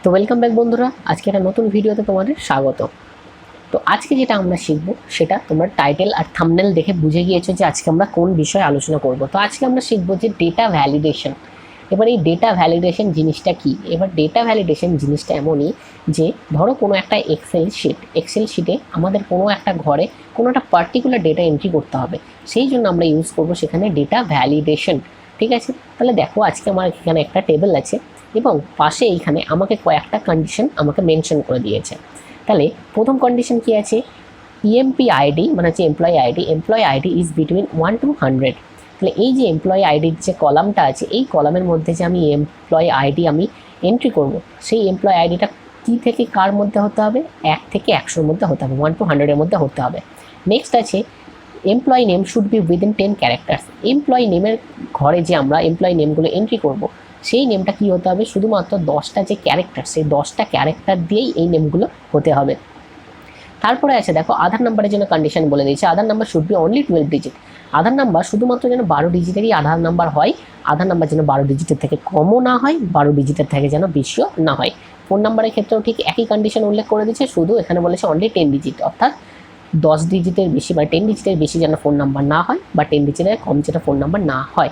তো welcome back বন্ধুরা, আজকে একটা নতুন ভিডিওতে তোমাদের স্বাগত। তো আজকে যেটা আমরা শিখব সেটা তোমরা টাইটেল আর থাম্বনেল দেখে বুঝে গিয়েছো যে আজকে আমরা কোন বিষয়ে আলোচনা করব। তো আজকে আমরা শিখব যে ডেটা ভ্যালিডেশন। এবার এই ডেটা ভ্যালিডেশন জিনিসটা কি? এবার ডেটা ভ্যালিডেশন জিনিসটা এমনই যে ধরো কোনো একটা এক্সেল শিটে আমাদের কোনো একটা ঘরে কোনো একটা পার্টিকুলার ডেটা এন্ট্রি করতে হবে, সেই জন্য আমরা ইউজ করব সেখানে ডেটা ভ্যালিডেশন। ঠিক আছে, তাহলে দেখো আজকে আমার এখানে একটা টেবিল আছে এবং পাশে এইখানে আমাকে কয়েকটা কন্ডিশন আমাকে মেনশন করে দিয়েছে। তাহলে প্রথম কন্ডিশন কি আছে? ইএমপি আইডি মানে হচ্ছে employee ID is between 1 to 100। তাহলে এই যে এমপ্লয় আইডির যে কলামটা আছে, এই কলামের মধ্যে যে আমি এমপ্লয় আইডি আমি এন্ট্রি করব, সেই এমপ্লয় আইডিটা কী থেকে কার মধ্যে হতে হবে? 1 থেকে 100-র মধ্যে হতে হবে, 1 to 100-এর মধ্যে হতে হবে। নেক্সট আছে employee name should be within 10 characters. Employee নেমের ঘরে যে আমরা এমপ্লয় নেমগুলো এন্ট্রি করব, সেই নেমটা কী হতে হবে? শুধুমাত্র 10টা যে ক্যারেক্টার, সেই 10টা ক্যারেক্টার দিয়েই এই নেমগুলো হতে হবে। তারপরে আছে দেখো আধার নাম্বারের জন্য কন্ডিশন বলে দিয়েছে, Aadhaar number should be only 12 digit. Aadhaar number শুধুমাত্র যেন 12 ডিজিটেরই আধার নাম্বার হয়, আধার নাম্বার যেন 12 ডিজিটের থেকে কমও না হয়, 12 ডিজিটের থেকে যেন বেশিও না হয়। ফোন নাম্বারের ক্ষেত্রেও ঠিক একই কন্ডিশন উল্লেখ করে দিয়েছে, শুধু এখানে বলেছে অনলি 10 ডিজিট, অর্থাৎ 10 ডিজিটের বেশি বা 10 ডিজিটের বেশি যেন ফোন নাম্বার না হয়, বা 10 ডিজিটের কম যেন ফোন নাম্বার না হয়।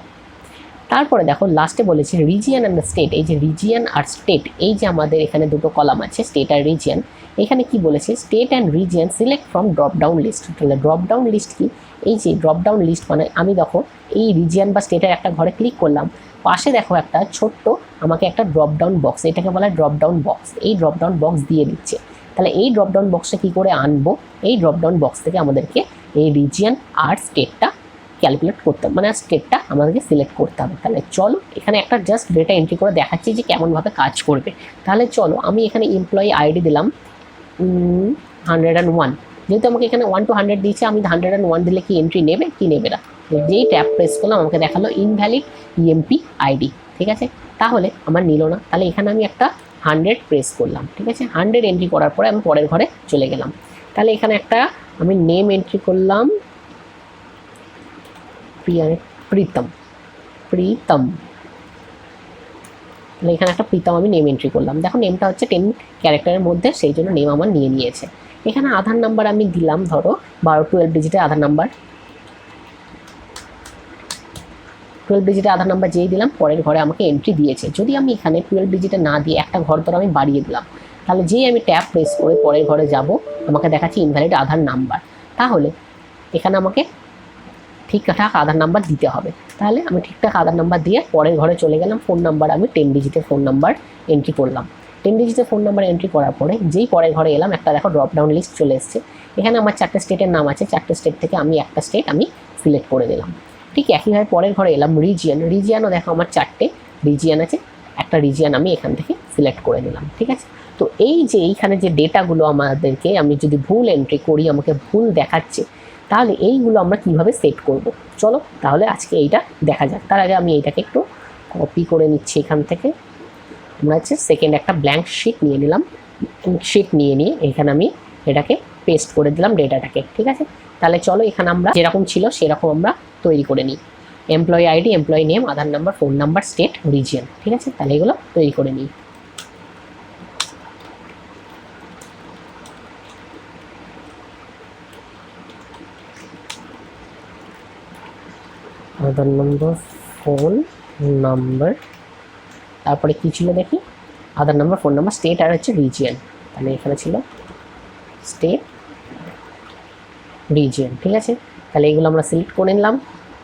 তারপরে দেখো লাস্টে বলেছে রিজিয়ন অ্যান্ড স্টেট। এই যে রিজিয়ন আর স্টেট, এই যে আমাদের এখানে দুটো কলাম আছে স্টেট আর রিজিয়ন, এখানে কি বলেছে? State and region select from drop down list. তাহলে ড্রপ ডাউন লিস্ট কি? এই যে ড্রপ ডাউন লিস্ট মানে আমি দেখো এই রিজিয়ন বা স্টেটের একটা ঘরে ক্লিক করলাম, পাশে দেখো একটা ছোট্ট আমাকে একটা ড্রপ ডাউন বক্স, এটাকে বলা হয় ড্রপ ডাউন বক্স, এই ড্রপ ডাউন বক্স দিয়ে দিচ্ছে। তাহলে এই ড্রপ ডাউন বক্সটা কী করে আনবো? এই ড্রপ ডাউন বক্স থেকে আমাদেরকে এই রিজিয়ন আর স্টেটটা ক্যালকুলেট করতে হবে, মানে স্টেটটা আমাদেরকে সিলেক্ট করতে হবে। তাহলে চলো এখানে একটা জাস্ট ডেটা এন্ট্রি করে দেখাচ্ছি যে কেমনভাবে কাজ করবে। তাহলে চলো আমি এখানে এমপ্লয়ি আইডি দিলাম 101। যেহেতু আমাকে এখানে 1 to 100 দিয়েছে, আমি 101 দিলে কি এন্ট্রি নেবে কি নেবে না? যেই ট্যাব প্রেস করলাম আমাকে দেখালো ইনভ্যালিড ইএমপি আইডি। ঠিক আছে, তাহলে আমার নিল না। তাহলে এখানে আমি একটা 100 প্রেস করলাম। ঠিক আছে, 100 এন্ট্রি করার পরে আমি পরের ঘরে চলে গেলাম। তাহলে এখানে একটা আমি নেম এন্ট্রি করলাম প্রীতম। তাহলে এখানে একটা প্রীতম আমি নেম এন্ট্রি করলাম। দেখো নেমটা হচ্ছে 10 ক্যারেক্টারের মধ্যে, সেই জন্য নেম আমার নিয়ে নিয়েছে। এখানে আধার নাম্বার আমি দিলাম ধরো 12 ডিজিটের আধার নাম্বার, 12 ডিজিটের আধার নাম্বার যেই দিলাম পরের ঘরে আমাকে এন্ট্রি দিয়েছে। যদি আমি এখানে 12 ডিজিটে না দিয়ে একটা ঘর ধরো আমি বাড়িয়ে দিলাম, তাহলে যেই আমি ট্যাব প্রেস করে পরের ঘরে যাব আমাকে দেখাচ্ছে ইনভ্যালিড আধার নাম্বার। তাহলে এখানে আমাকে ঠিকঠাক আধার নাম্বার দিতে হবে। তাহলে আমি ঠিকঠাক আধার নাম্বার দিয়ে পরের ঘরে চলে গেলাম। ফোন নাম্বার আমি 10 ডিজিটের ফোন নাম্বার এন্ট্রি করলাম। 10 ডিজিটের ফোন নাম্বার এন্ট্রি করার পরে যেই পরের ঘরে এলাম, একটা দেখো ড্রপ ডাউন লিস্ট চলে এসছে। এখানে আমার 4টে স্টেটের নাম আছে, 4টে স্টেট থেকে আমি একটা স্টেট আমি সিলেক্ট করে দিলাম। ঠিক একইভাবে পরের ঘরে এলাম রিজিয়নও দেখো আমার 4টে রিজিয়ন আছে, একটা রিজিয়ন আমি এখান থেকে সিলেক্ট করে দিলাম। ঠিক আছে, তো এই যে এইখানে যে ডেটাগুলো আমাদেরকে আমি যদি ভুল এন্ট্রি করি আমাকে ভুল দেখাচ্ছে, তাহলে এইগুলো আমরা কিভাবে সেট করব, চলো তাহলে আজকে এইটা দেখা যাক। তার আগে আমি এইটাকে একটু কপি করে নিচ্ছি এখান থেকে। আমরা হচ্ছে সেকেন্ড একটা ব্ল্যাঙ্ক শিট নিয়ে নিলাম, শিট নিয়ে নিয়ে এখানে আমি এটাকে পেস্ট করে দিলাম ডেটাটাকে। ঠিক আছে, তাহলে চলো এখানে আমরা যেরকম ছিল সেরকম আমরা তৈরি করে নিই। Employee ID, employee name, Aadhaar number, phone number, state, region. ঠিক আছে, তাহলে এগুলো তৈরি করে নিই। আধার নম্বর, ফোন নাম্বার, তারপরে কী ছিল দেখি, আধার নাম্বার, ফোন নাম্বার, স্টেট আর হচ্ছে রিজিয়ন। তাহলে এখানে ছিল স্টেট, রিজিয়ন। ঠিক আছে, তাহলে এগুলো আমরা সিলেক্ট করে নিলাম।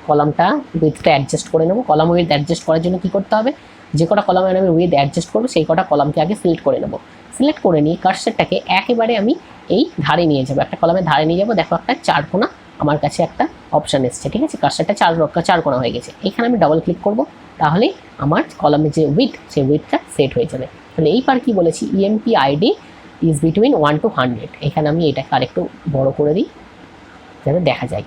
কলামটা উইথটা অ্যাডজাস্ট করে নেবো। কলাম উইথ অ্যাডজাস্ট করার জন্য কী করতে হবে? যে কটা কলামে আমি উইথ অ্যাডজাস্ট করবো সেই কটা কলামকে আগে সিলেক্ট করে নেবো। সিলেক্ট করে নিয়ে কার্সারটাকে একেবারে আমি এই ধারে নিয়ে যাবো, একটা কলামের ধারে নিয়ে যাবো। দেখো একটা 4 কোণা আমার কাছে একটা অপশান এসছে। ঠিক আছে, কার্সারটা 4 কোণা হয়ে গেছে। এখানে আমি ডাবল ক্লিক করবো, তাহলেই আমার কলামের যে উইথ সেই উইথটা সেট হয়ে যাবে। তাহলে এইবার কি বলেছি? EMP ID is between 1 to 100। এখানে আমি এটাকে আরেকটু বড় করে দিই যাতে দেখা যায়।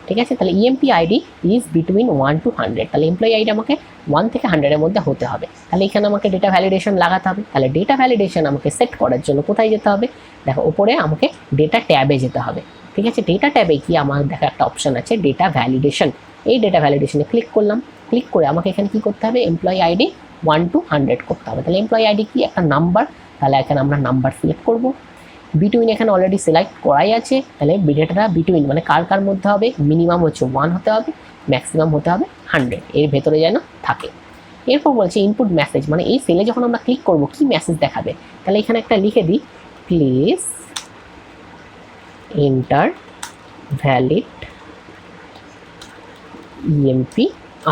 ঠিক আছে, তাহলে EMP ID is between 1 to 100। তাহলে এমপ্লয়ি আইডি আমাকে 1 থেকে 100-এর মধ্যে হতে হবে। তাহলে এখানে আমাকে ডেটা ভ্যালিডেশন লাগাতে হবে। তাহলে ডেটা ভ্যালিডেশন আমাকে সেট করার জন্য কোথায় যেতে হবে? দেখো উপরে আমাকে ডেটা ট্যাবে যেতে হবে। ঠিক আছে, ডেটা ট্যাবে কি আমার দেখো একটা অপশান আছে ডেটা ভ্যালিডেশন। এই ডেটা ভ্যালিডেশনে ক্লিক করলাম। ক্লিক করে আমাকে এখানে কী করতে হবে? এমপ্লয়ি আইডি 1 to 100 করতে হবে। তাহলে এমপ্লয়ি আইডি কি একটা নাম্বার, তাহলে এখানে আমরা নাম্বার সিলেক্ট করব। বিটুইন এখানে অলরেডি সিলেক্ট করাই আছে, তাহলে ডেটাটা বিটুইন মানে কার কার মধ্যে হবে, মিনিমাম হচ্ছে 1 হতে হবে, ম্যাক্সিমাম হতে হবে 100, এর ভেতরে যেন থাকে। এরপর বলছে ইনপুট মেসেজ, মানে এই সেলে যখন আমরা ক্লিক করব কি মেসেজ দেখাবে, তাহলে এখানে একটা লিখে দিই, please enter valid EMP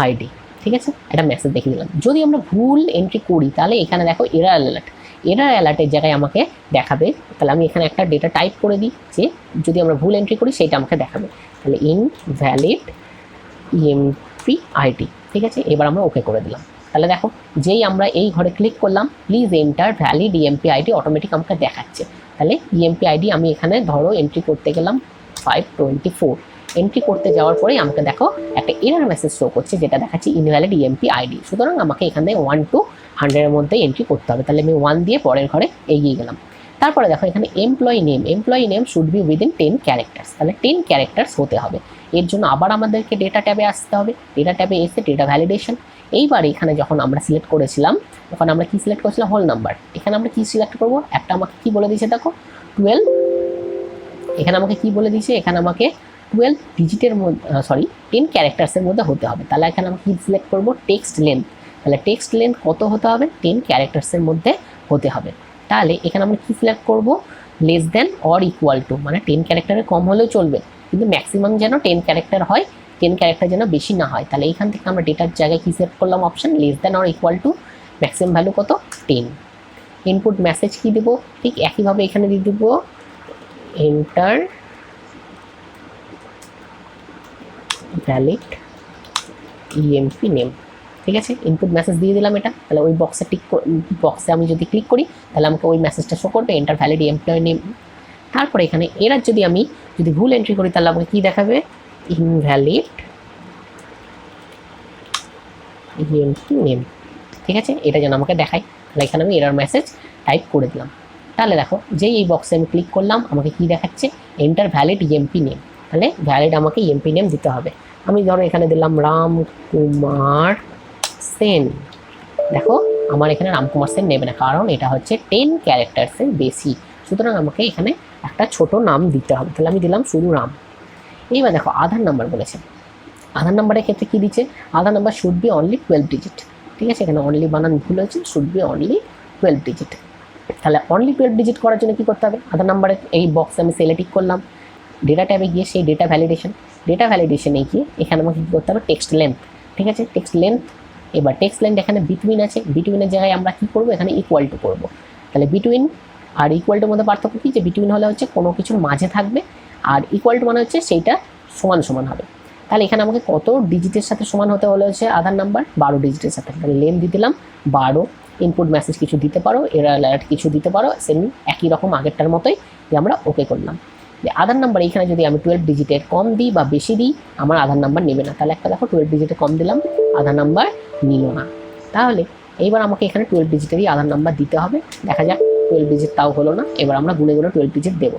ID. ঠিক আছে, একটা মেসেজ দেখিয়ে দিলাম। যদি আমরা ভুল এন্ট্রি করি তাহলে এখানে দেখো এরার অ্যালার্ট, এরার অ্যালার্টের জায়গায় আমাকে দেখাবে। তাহলে আমি এখানে একটা ডেটা টাইপ করে দিই যে যদি আমরা ভুল এন্ট্রি করি সেটা আমাকে দেখাবে। তাহলে ইনভ্যালিড ইএমপি আইডি। ঠিক আছে, এবার আমরা ওকে করে দিলাম। তাহলে দেখো যেই আমরা এই ঘরে ক্লিক করলাম, please enter valid EMP ID, automatic আমাকে দেখাচ্ছে। তাহলে ইএমপি আইডি আমি এখানে ধরো এন্ট্রি করতে গেলাম 524, এন্ট্রি করতে যাওয়ার পরেই আমাকে দেখো একটা এরার মেসেজ শো করছে যেটা দেখাচ্ছে ইনভ্যালিড ইএমপি আইডি। সুতরাং আমাকে এখান থেকে 1 to 100 এর মধ্যে এন্ট্রি করতে হবে। তাহলে আমি 1 দিয়ে পরের ঘরে এগিয়ে গেলাম। তারপরে দেখো এখানে employee name should be within 10 characters, তাহলে 10 ক্যারেক্টার্স হতে হবে। এর জন্য আবার আমাদেরকে ডেটা ট্যাবে আসতে হবে, ডেটা ট্যাবে এসে ডেটা ভ্যালিডেশন। এইবার এখানে যখন আমরা সিলেক্ট করেছিলাম তখন আমরা কি সিলেক্ট করেছিলাম, হোল নাম্বার। এখানে আমরা কি সিলেক্ট করব, একটা আমাকে কি বলে দিয়েছে দেখো 12, এখানে আমাকে কি বলে দিয়েছে, এখানে আমাকে 12 ডিজিটের মধ্যে 10 ক্যারেক্টার্সের মধ্যে হতে হবে। তাহলে এখানে আমরা কি সিলেক্ট করব, টেক্সট লেন্থ। তাহলে টেক্সট লেন্থ কত হতে হবে, 10 ক্যারেক্টার্সের মধ্যে হতে হবে। তাহলে এখানে আমরা কি সিলেক্ট করব, less than or equal to, মানে 10 ক্যারেক্টারের কম হলেও চলবে কিন্তু ম্যাক্সিমাম যেন 10 ক্যারেক্টার হয়, 10 ক্যারেক্টার যেন বেশি না হয়। তাহলে এইখান থেকে আমরা ডেটার জায়গায় কি সিলেক্ট করলাম, option less than or equal to, maximum value কত 10। ইনপুট মেসেজ কি দেবো, ঠিক একইভাবে এখানে দিয়ে দেবো এন্টার ভ্যালিড ইএমপি নেম। ঠিক আছে, ইনপুট মেসেজ দিয়ে দিলাম এটা। তাহলে ওই বক্সে আমি যদি ক্লিক করি তাহলে আমাকে ওই মেসেজটা শো করবে, এন্টার ভ্যালিড এমপ্লয়ি নেম। তারপরে এখানে এরার যদি ভুল এন্ট্রি করি তাহলে আমাকে কী দেখাবে, ইনভ্যালিড ইএমপি নেম। ঠিক আছে, এটা যেন আমাকে দেখায়। তাহলে এখানে আমি এরার মেসেজ টাইপ করে দিলাম। তাহলে দেখো যেই এই বক্সে আমি ক্লিক করলাম আমাকে কি দেখাচ্ছে, এন্টার ভ্যালিড ইএমপি নেম। তাহলে ভ্যালিড আমাকে ইএমপি নেম দিতে হবে। আমি ধরো এখানে দিলাম রামকুমার সেন। দেখো আমার এখানে রামকুমার সেন নেবে না, কারণ এটা হচ্ছে 10 ক্যারেক্টার্সের বেশি, সুতরাং আমাকে এখানে একটা ছোট নাম দিতে হবে। তাহলে আমি দিলাম শুধু রাম। এইবার দেখো আধার নাম্বার বলেছে, আধার নাম্বারের ক্ষেত্রে কী দিচ্ছে, Aadhaar number should be only 12 digit. ঠিক আছে, এখানে অনলি বানান ভুল হয়েছে, শুড বি অনলি 12 ডিজিট। তাহলে অনলি 12 ডিজিট করার জন্য কী করতে হবে, আধার নাম্বারের এই বক্সে আমি সেলে টিক করলাম, ডেটা ট্যাবে গিয়ে সেই ডেটা ভ্যালিডেশনে গিয়ে এখানে আমাকে কী করতে হবে, টেক্সট লেন্থ। ঠিক আছে, টেক্সট লেন্থ। এবার টেক্সট লেন্থ এখানে বিটুইন আছে, বিটুইনের জায়গায় আমরা কী করবো, এখানে ইকুয়াল টু করবো। তাহলে বিটুইন আর ইকুয়াল টুর মধ্যে পার্থক্য কী, যে বিটুইন হলে হচ্ছে কোনো কিছুর মাঝে থাকবে, আর ইকুয়াল টু মানে হচ্ছে সেইটা সমান সমান হবে। তাহলে এখানে আমাকে কত ডিজিটের সাথে সমান হতে হলে হচ্ছে আধার নাম্বার 12 ডিজিটের সাথে। তাহলে লেন্থ দিয়ে দিলাম 12। ইনপুট মেসেজ কিছু দিতে পারো, এরার অ্যালার্ট কিছু দিতে পারো, সেম একই রকম আগেরটার মতোই যে আমরা ওকে করলাম। যে আধার নাম্বার এইখানে যদি আমি 12 ডিজিটের কম দিই বা বেশি দিই আমার আধার নাম্বার নেবে না। তাহলে একটা দেখো 12 ডিজিটে কম দিলাম, আধার নাম্বার নিল না। তাহলে এইবার আমাকে এখানে 12 ডিজিটেরই আধার নাম্বার দিতে হবে। দেখা যাক 12 ডিজিট তাও হলো না, এবার আমরা গুনে 12 ডিজিট দেবো।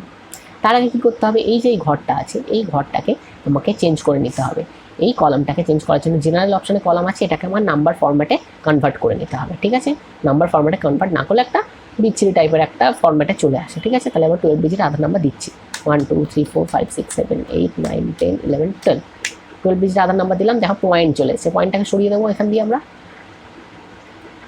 তার আগে কী করতে হবে, এই যে এই ঘরটা আছে এই ঘরটাকে আমাকে চেঞ্জ করে নিতে হবে। এই কলামটাকে চেঞ্জ করার জন্য জেনারেল অপশানে কলাম আছে, এটাকে আমার নাম্বার ফরম্যাটে কনভার্ট করে নিতে হবে। ঠিক আছে, নাম্বার ফরম্যাটে কনভার্ট না করলে একটা বিচ্ছিরি টাইপের একটা ফরম্যাটে চলে আসে। ঠিক আছে, তাহলে আবার 12 ডিজিট আধার নাম্বার দিচ্ছি, 1 2 3 4 5 6 7 8 9 10 11 12। 12 ডিজিট আধার নাম্বার দিলাম, দেখো পয়েন্ট চলে এসেছে, পয়েন্টটাকে সরিয়ে দেবো এখান দিয়ে আমরা।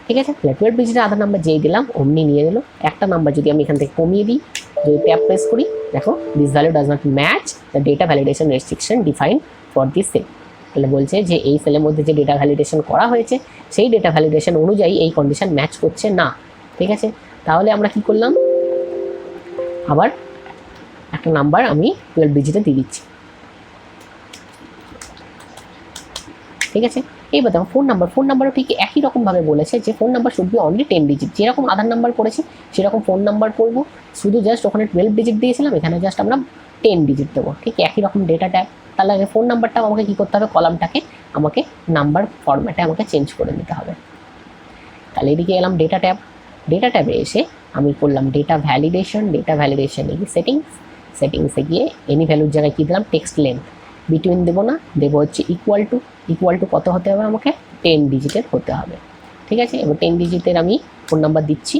ঠিক আছে, তাহলে 12 ডিজিটের আধার নাম্বার যেই দিলাম অমনি নিয়ে গেলো। একটা নাম্বার যদি আমি এখান থেকে কমিয়ে দিই, যদি ট্যাব প্রেস করি, দেখো this value does not match the data validation restriction defined for this cell. তাহলে বলছে যে এই সেলের মধ্যে যে ডেটা ভ্যালিডেশন করা হয়েছে সেই ডেটা ভ্যালিডেশন অনুযায়ী এই কন্ডিশন ম্যাচ করছে না। ঠিক আছে, তাহলে আমরা কি করলাম, আবার একটা নাম্বার আমি 12 ডিজিটে দিয়ে দিচ্ছি। ঠিক আছে, এইবার দেখো ফোন নাম্বারও ঠিক একই রকমভাবে বলেছে যে phone number should be only 10 digit. যেরকম আধার নাম্বার করেছি সেরকম ফোন নাম্বার করবো, শুধু জাস্ট ওখানে 12 ডিজিট দিয়েছিলাম, এখানে জাস্ট আমরা 10 ডিজিট দেবো। ঠিক একই রকম ডেটা ট্যাব। তাহলে আগে ফোন নাম্বারটাও আমাকে কী করতে হবে, কলামটাকে আমাকে নাম্বার ফরম্যাটে আমাকে চেঞ্জ করে নিতে হবে। তাহলে এদিকে এলাম ডেটা ট্যাবে এসে আমি করলাম ডেটা ভ্যালিডেশনে গিয়ে সেটিংসে গিয়ে এনি ভ্যালুর জায়গায় কী দিলাম, টেক্সট লেন্থ। বিটুইন দেবো না, দেবো হচ্ছে ইকুয়াল টু কত হতে হবে আমাকে, 10 ডিজিটের হতে হবে। ঠিক আছে। এবার 10 ডিজিটের আমি ফোন নাম্বার দিচ্ছি,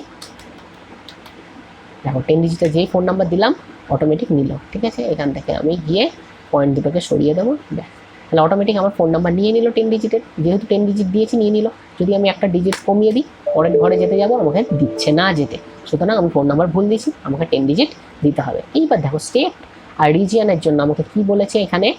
দেখো 10 ডিজিটের যেই ফোন নাম্বার দিলাম অটোমেটিক নিল, ঠিক আছে। এখান থেকে আমি গিয়ে পয়েন্ট দুটোকে সরিয়ে দেবো, তাহলে অটোমেটিক আমার ফোন নাম্বার নিয়ে নিল 10 ডিজিটের, যেহেতু 10 ডিজিট দিয়েছি নিয়ে নিল। যদি আমি একটা ডিজিট কমিয়ে দিই, পরের ঘরে যেতে যাবো আমাকে দিচ্ছে না যেতে, সুতরাং আমি ফোন নাম্বার ভুল দিয়েছি, আমাকে 10 ডিজিট দিতে হবে। এইবার দেখো স্টেট আর রিজিয়নের জন্য আমাকে কি বলেছে এখানে,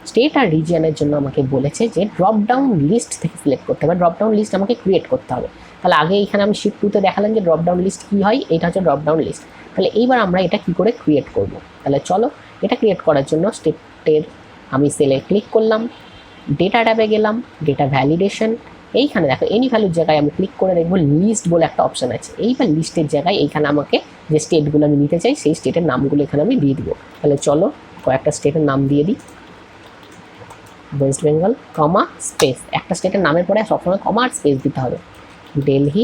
স্টেট আর রিজিয়নের জন্য আমাকে বলেছে যে ড্রপ ডাউন লিস্ট থেকে সিলেক্ট করতে হবে, ড্রপ ডাউন লিস্ট আমাকে ক্রিয়েট করতে হবে। তাহলে আগে এখানে আমি শিফট 2-তে দেখালাম যে ড্রপ ডাউন লিস্ট কী হয়, এটা হচ্ছে ড্রপ ডাউন লিস্ট। তাহলে এইবার আমরা এটা কী করে ক্রিয়েট করব, তাহলে চলো এটা ক্রিয়েট করার জন্য স্টেটের আমি সেলে ক্লিক করলাম, ডেটা ট্যাবে গেলাম, ডেটা ভ্যালিডেশন, এইখানে দেখো এনি ভ্যালুর জায়গায় আমি ক্লিক করে দেখবো লিস্ট বলে একটা অপশান আছে। এইবার লিস্টের জায়গায় এইখানে আমাকে যে স্টেটগুলো আমি নিতে চাই সেই স্টেটের নামগুলো এখানে আমি দিয়ে দিব। তাহলে চলো কয়েকটা স্টেটের নাম দিয়ে দিই, ওয়েস্ট বেঙ্গল কমা স্পেস, একটা স্টেটের নামের পরে সবসময় কমা আর স্পেস দিতে হবে, দিল্লি,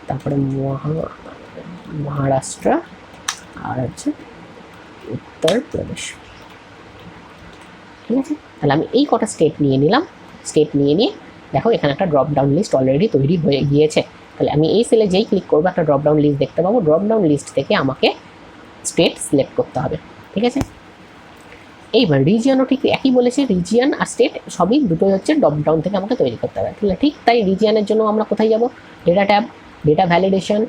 তারপরে মহারাষ্ট্র, আর হচ্ছে উত্তরপ্রদেশ, ঠিক আছে। তাহলে আমি এই কটা স্টেট নিয়ে নিলাম, স্টেট নিয়ে নিয়ে দেখো এখানে একটা ড্রপ ডাউন লিস্ট অলরেডি তৈরি হয়ে গিয়েছে। তাহলে আমি এই সেলে যেই ক্লিক করবো একটা ড্রপ ডাউন লিস্ট দেখতে পাবো, ড্রপ ডাউন লিস্ট থেকে আমাকে স্টেট সিলেক্ট করতে হবে, ঠিক আছে। এইবার রিজিয়নও ঠিক একই বলেছে, রিজিয়ন আর স্টেট সবই দুটোই হচ্ছে ড্রপ ডাউন থেকে আমাকে তৈরি করতে হবে। তাহলে ঠিক তাই রিজিয়নের জন্য আমরা কোথায় যাব, data tab, data validation,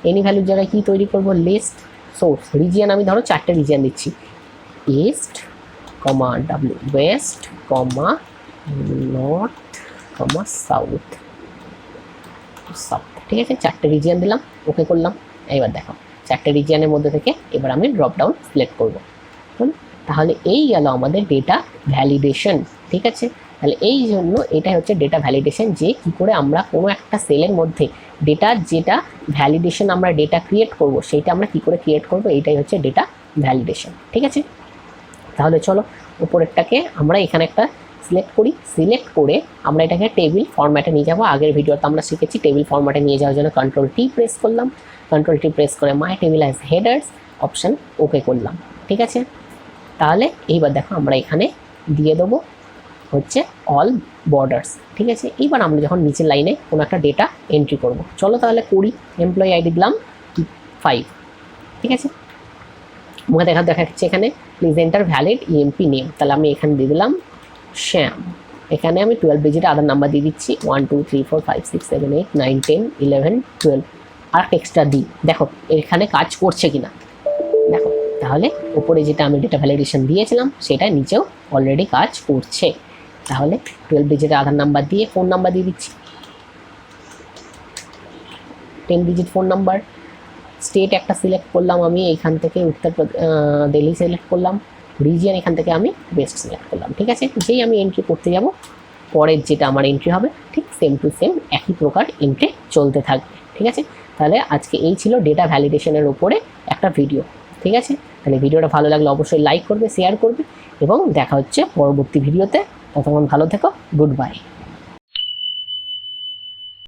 any ভ্যালুর জায়গায় কী তৈরি করব, লিস্ট, সোর্স। রিজিয়ন আমি ধরো 4টে রিজিয়ন দিচ্ছি, ইস্ট কমা ডাব্লিউ, ওয়েস্ট কমা নর্থ কমা সাউথ, ঠিক আছে। 4টে রিজিয়ন দিলাম, ওকে করলাম। এবার দেখো 4টে রিজিয়নের মধ্যে থেকে এবার আমি ড্রপ ডাউন সিলেক্ট করবো। তাহলে এই গেল আমাদের ডেটা ভ্যালিডেশন, ঠিক আছে। তাহলে এই জন্য এটাই হচ্ছে ডেটা ভ্যালিডেশন, যে কী করে আমরা কোনো একটা সেলের মধ্যে ডেটার যেটা ভ্যালিডেশন আমরা ডেটা ক্রিয়েট করব সেইটা আমরা কী করে ক্রিয়েট করব, এইটাই হচ্ছে ডেটা ভ্যালিডেশন, ঠিক আছে। তাহলে চলো উপরেরটাকে আমরা এখানে একটা সিলেক্ট করি, সিলেক্ট করে আমরা এটাকে টেবিল ফরম্যাটে নিয়ে যাবো। আগের ভিডিওতে আমরা শিখেছি টেবিল ফরম্যাটে নিয়ে যাওয়ার জন্য Ctrl+T প্রেস করলাম, Ctrl+T প্রেস করে my table as headers option okay করলাম, ঠিক আছে। তাহলে এইবার দেখো আমরা এখানে দিয়ে দেবো হচ্ছে অল বর্ডার্স, ঠিক আছে। এইবার আমরা যখন নিচের লাইনে কোনো একটা ডেটা এন্ট্রি করব, চলো তাহলে করি। এমপ্লয়ি আইডি দিলাম 5, ঠিক আছে। আমাকে দেখাচ্ছে এখানে please enter valid EMP name, তাহলে আমি এখানে দিয়ে দিলাম শ্যাম। এখানে আমি 12 ডিজিট আধার নাম্বার দিয়ে দিচ্ছি, 1 2 3 4 5 6 7 8 9 10 11 12, আর এক্সট্রা দিই, দেখো এখানে কাজ করছে কিনা দেখো। তাহলে উপরে যেটা আমি ডেটা ভ্যালিডেশন দিয়েছিলাম সেটা নিচেও অলরেডি কাজ করছে। তাহলে 12 ডিজিটের আধার নাম্বার দিয়ে ফোন নাম্বার দিয়ে দিচ্ছি, 10 ডিজিট ফোন নাম্বার। স্টেট একটা সিলেক্ট করলাম আমি এখান থেকে দিল্লি সিলেক্ট করলাম, রিজিয়ন এখান থেকে আমি ওয়েস্ট সিলেক্ট করলাম, ঠিক আছে। যেই আমি এন্ট্রি করতে যাব পরের যেটা আমার এন্ট্রি হবে ঠিক সেম টু সেম একই প্রকার এন্ট্রি চলতে থাকবে, ঠিক আছে। তাহলে আজকে এই ছিল ডেটা ভ্যালিডেশনের উপরে একটা ভিডিও, ঠিক আছে। তাহলে ভিডিওটা ভালো লাগলে অবশ্যই লাইক করবে, শেয়ার করবে এবং দেখা হচ্ছে পরবর্তী ভিডিওতে। ততক্ষণ ভালো থেকো, গুড বাই।